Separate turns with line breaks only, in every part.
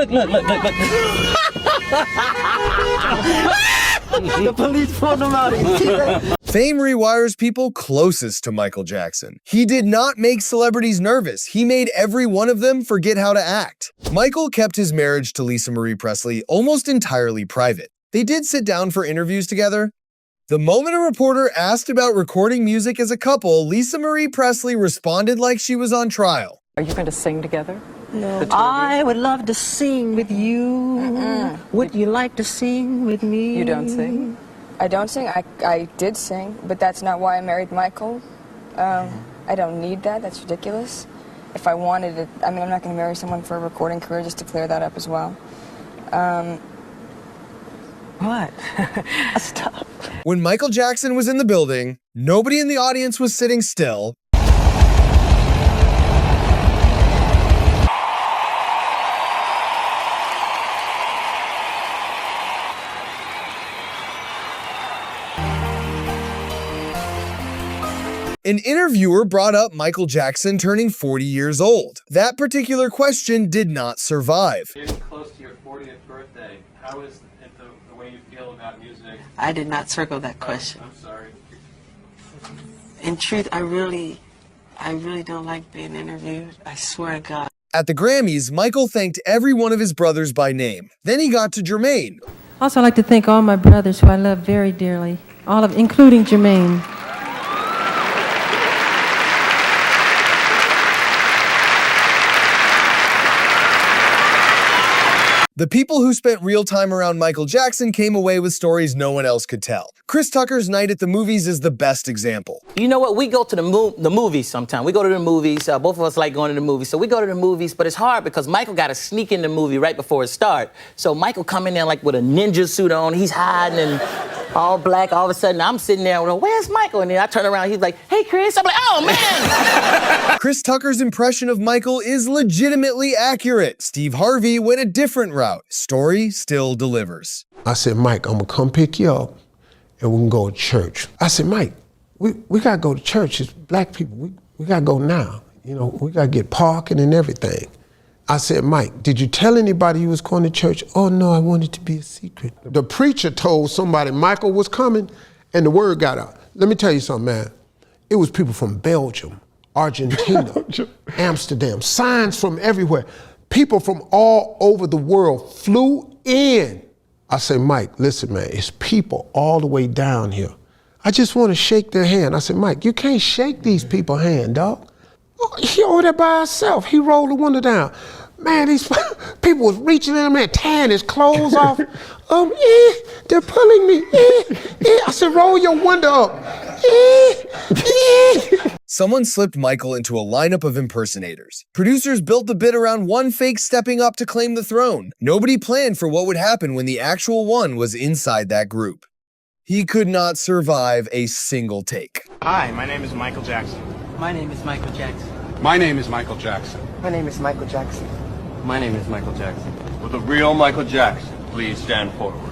look. The police pulled him out.
Fame rewires people closest to Michael Jackson. He did not make celebrities nervous. He made every one of them forget how to act. Michael kept his marriage to Lisa Marie Presley almost entirely private. They did sit down for interviews together. The moment a reporter asked about recording music as a couple, Lisa Marie Presley responded like she was on trial.
Are you going to sing together?
No. I would love to sing with you. Would you like to sing with me?
You don't sing?
I don't sing. I did sing, but that's not why I married Michael. I don't need that. That's ridiculous. If I wanted it, I mean, I'm not going to marry someone for a recording career, just to clear that up as well.
What? Stop.
When Michael Jackson was in the building, nobody in the audience was sitting still. An interviewer brought up Michael Jackson turning 40 years old. That particular question did not survive.
Getting close to your 40th birthday, how is it the way you feel about music?
I did not circle that question.
I'm sorry.
In truth, I really don't like being interviewed. I swear to God.
At the Grammys, Michael thanked every one of his brothers by name. Then he got to Jermaine.
Also, I'd like to thank all my brothers who I love very dearly, including Jermaine.
The people who spent real time around Michael Jackson came away with stories no one else could tell. Chris Tucker's night at the movies is the best example.
You know what? We go to the movies sometimes. We go to the movies. Both of us like going to the movies. So we go to the movies, but it's hard because Michael got to sneak in the movie right before it starts. So Michael come in there like with a ninja suit on. He's hiding and all black. All of a sudden, I'm sitting there, where's Michael? And then I turn around, he's like, hey, Chris. I'm like, oh, man.
Chris Tucker's impression of Michael is legitimately accurate. Steve Harvey went a different route. Story still delivers.
I said, Mike, I'm gonna come pick you up and we can go to church. I said, Mike, we gotta go to church. It's black people. We gotta go now. You know, we gotta get parking and everything. I said, Mike, did you tell anybody you was going to church? Oh no, I wanted it to be a secret. The preacher told somebody Michael was coming and the word got out. Let me tell you something, man. It was people from Belgium, Argentina, Amsterdam, signs from everywhere. People from all over the world flew in. I said, Mike, listen, man, it's people all the way down here. I just want to shake their hand. I said, Mike, you can't shake these people's hand, dog. Oh, he over there by himself. He rolled the window down. Man, these people was reaching in there, tearing his clothes off. They're pulling me. I said, roll your window up.
Someone slipped Michael into a lineup of impersonators. Producers built the bit around one fake stepping up to claim the throne. Nobody planned for what would happen when the actual one was inside that group. He could not survive a single take.
Hi, my name is Michael Jackson.
My name is Michael Jackson.
My name is Michael Jackson.
My name is Michael Jackson.
My name is Michael Jackson. Will the real Michael Jackson please stand forward?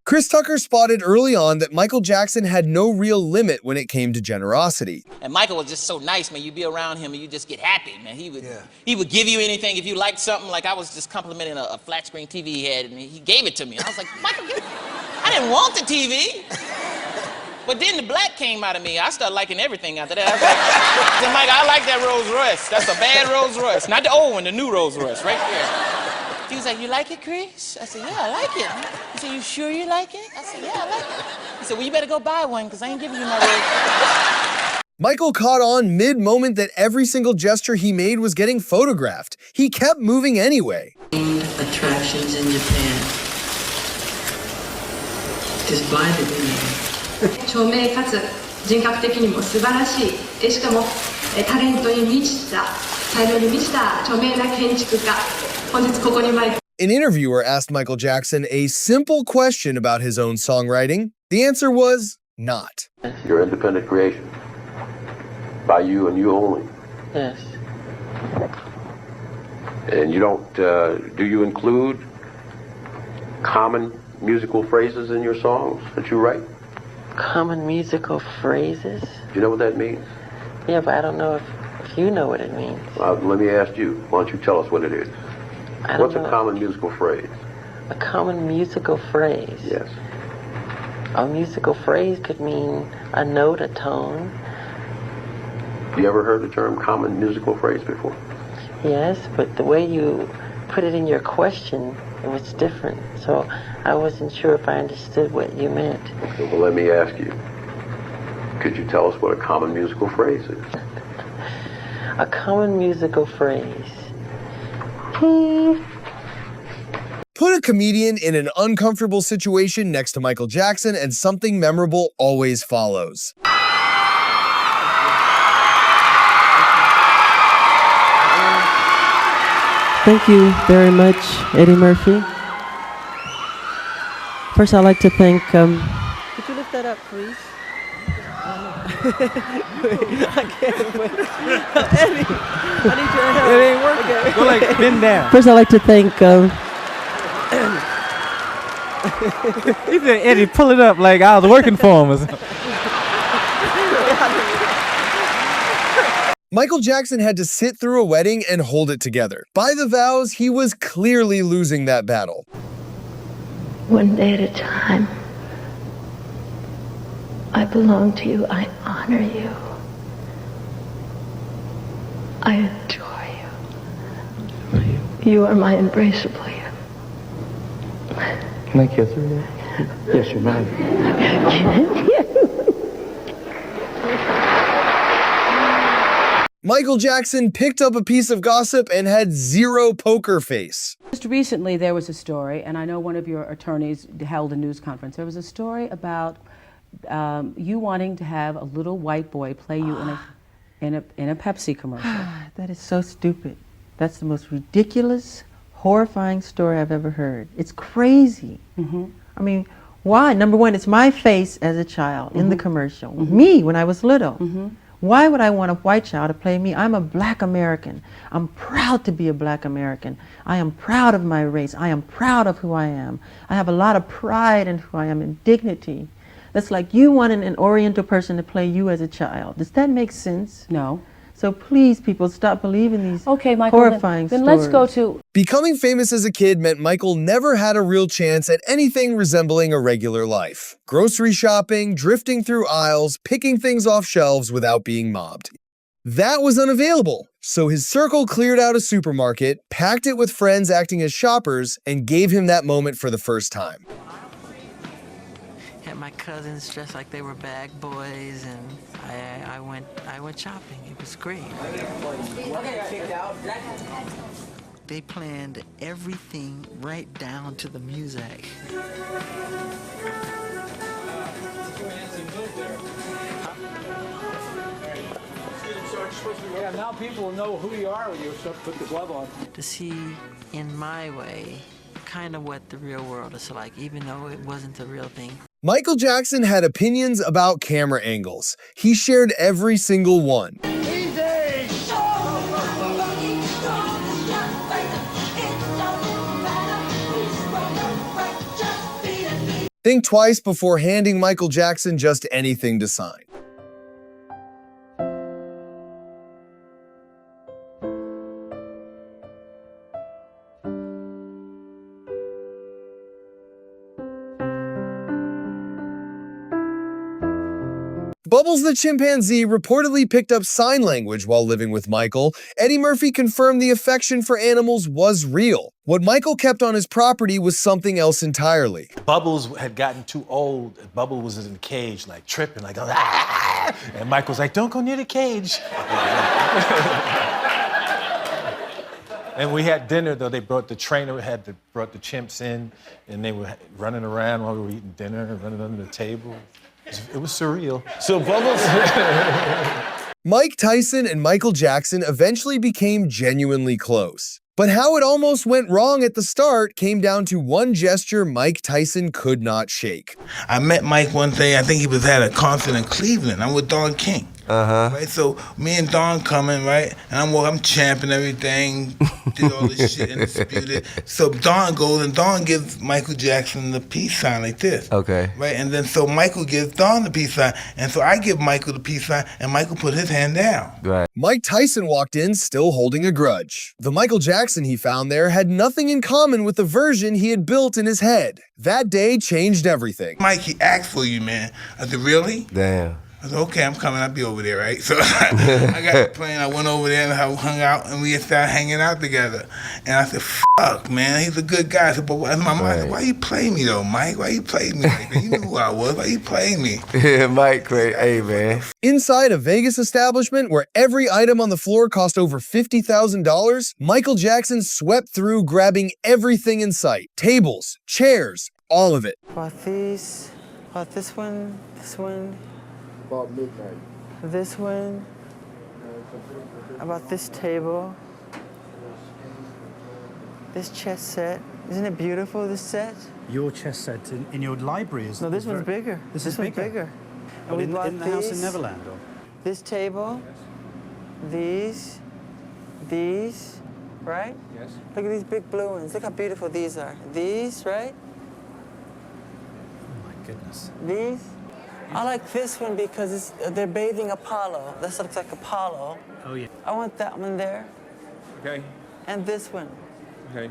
Chris Tucker spotted early on that Michael Jackson had no real limit when it came to generosity.
And Michael was just so nice, man. You be around him and you just get happy, man. He would give you anything if you liked something. Like I was just complimenting a flat screen TV he had, and he gave it to me. I was like, Michael, I didn't want the TV. But then the black came out of me. I started liking everything after that. I said, Mike, I like that Rolls Royce. That's a bad Rolls Royce. Not the old one, the new Rolls Royce, right there. He was like, you like it, Chris? I said, yeah, I like it. He said, you sure you like it? I said, yeah, I like it. He said, well, you better go buy one, because I ain't giving you my Rolls.
Michael caught on mid-moment that every single gesture he made was getting photographed. He kept moving anyway.
Attractions in Japan. Just blinded me.
著名かつ人格的にも素晴らしい、しかもタレントに満ちた、才能に満ちた著名な建築家。本日ここに参り。
An interviewer asked Michael Jackson a simple question about his own songwriting. The answer was not.
Your independent creation. By you and you only.
Yes.
And you don't, do you include common musical phrases in your songs that you write?
Common musical phrases?
Do you know what that means?
Yeah, but I don't know if you know what it means.
Let me ask you. Why don't you tell us what it is? What's a common musical phrase?
A common musical phrase?
Yes.
A musical phrase could mean a note, a tone.
You ever heard the term common musical phrase before?
Yes, but the way you put it in your question, it was different. So I wasn't sure if I understood what you meant.
Okay, well, let me ask you. Could you tell us what a common musical phrase is?
A common musical phrase.
Put a comedian in an uncomfortable situation next to Michael Jackson and something memorable always follows.
Thank you very much, Eddie Murphy. First, I'd like to thank. Could you lift that up, please? I can't wait. Eddie, I need your help.
It ain't working.
Okay.
Go like bend down.
First, I'd like to thank.
He said, Eddie, pull it up like I was working for him or something.
Michael Jackson had to sit through a wedding and hold it together. By the vows, he was clearly losing that battle.
One day at a time. I belong to you. I honor you. I adore you. You are my embraceable you.
Can I kiss her yet? Yes, you're mine.
Michael Jackson picked up a piece of gossip and had zero poker face.
Just recently there was a story, and I know one of your attorneys held a news conference. There was a story about you wanting to have a little white boy play you in a Pepsi commercial.
That is so stupid. That's the most ridiculous, horrifying story I've ever heard. It's crazy.
Mm-hmm.
I mean, why? Number one, it's my face as a child in the commercial. Me when I was little. Why would I want a white child to play me? I'm a black American. I'm proud to be a black American. I am proud of my race. I am proud of who I am. I have a lot of pride in who I am and dignity. That's like you wanting an Oriental person to play you as a child. Does that make sense?
No.
So please, people, stop believing these
Michael,
horrifying
then
stories.
let's go to...
Becoming famous as a kid meant Michael never had a real chance at anything resembling a regular life. Grocery shopping, drifting through aisles, picking things off shelves without being mobbed. That was unavailable, so his circle cleared out a supermarket, packed it with friends acting as shoppers, and gave him that moment for the first time.
Had my cousins dressed like they were bag boys, and I went shopping. It was great. They planned everything right down to the music.
Yeah, now people will know who you are when you put the glove on.
To see, in my way, kind of what the real world is like, even though it wasn't the real thing.
Michael Jackson had opinions about camera angles. He shared every single one. Think twice before handing Michael Jackson just anything to sign. Bubbles the chimpanzee reportedly picked up sign language while living with Michael. Eddie Murphy confirmed the affection for animals was real. What Michael kept on his property was something else entirely.
Bubbles had gotten too old. Bubbles was in the cage, like tripping, like, ah! And Michael's like, don't go near the cage. And we had dinner, though. They brought the trainer, brought the chimps in, and they were running around while we were eating dinner and running under the table. It was surreal. So Bubbles...
Mike Tyson and Michael Jackson eventually became genuinely close. But how it almost went wrong at the start came down to one gesture Mike Tyson could not shake.
I met Mike one day, I think he was at a concert in Cleveland. I'm with Don King. Right, so me and Don coming, right, and I'm champing everything, did all this shit and disputed. So Don goes and Don gives Michael Jackson the peace sign like this.
Okay.
Right, and then so Michael gives Don the peace sign, and so I give Michael the peace sign, and Michael put his hand down.
Right.
Mike Tyson walked in still holding a grudge. The Michael Jackson he found there had nothing in common with the version he had built in his head. That day changed everything.
Mike, he asked for you, man. I said, really?
Damn.
I said, okay, I'm coming. I'll be over there, right? So I got the plane. I went over there and I hung out, and we started hanging out together. And I said, fuck, man, he's a good guy. I said, but in my mind, why you play me, though, Mike? Why you play me like that? You knew who I was. Why you play me?
Yeah, Mike, great. Hey, man.
Inside a Vegas establishment where every item on the floor cost over $50,000, Michael Jackson swept through, grabbing everything in sight. Tables, chairs, all of it.
About these, about this one,
About midnight.
this one, about this table, this chess set. Isn't it beautiful, this set?
Your chess set in your library is...
No, this one's bigger.
This
one's bigger.
But
we
in
bought
the house in
these,
Neverland? Or?
This table, these, right?
Yes.
Look at these big blue ones. Look how beautiful these are. These, right?
Oh, my goodness.
These. I like this one because they're bathing Apollo. This looks like Apollo.
Oh, yeah.
I want that one there.
Okay.
And this one.
Okay.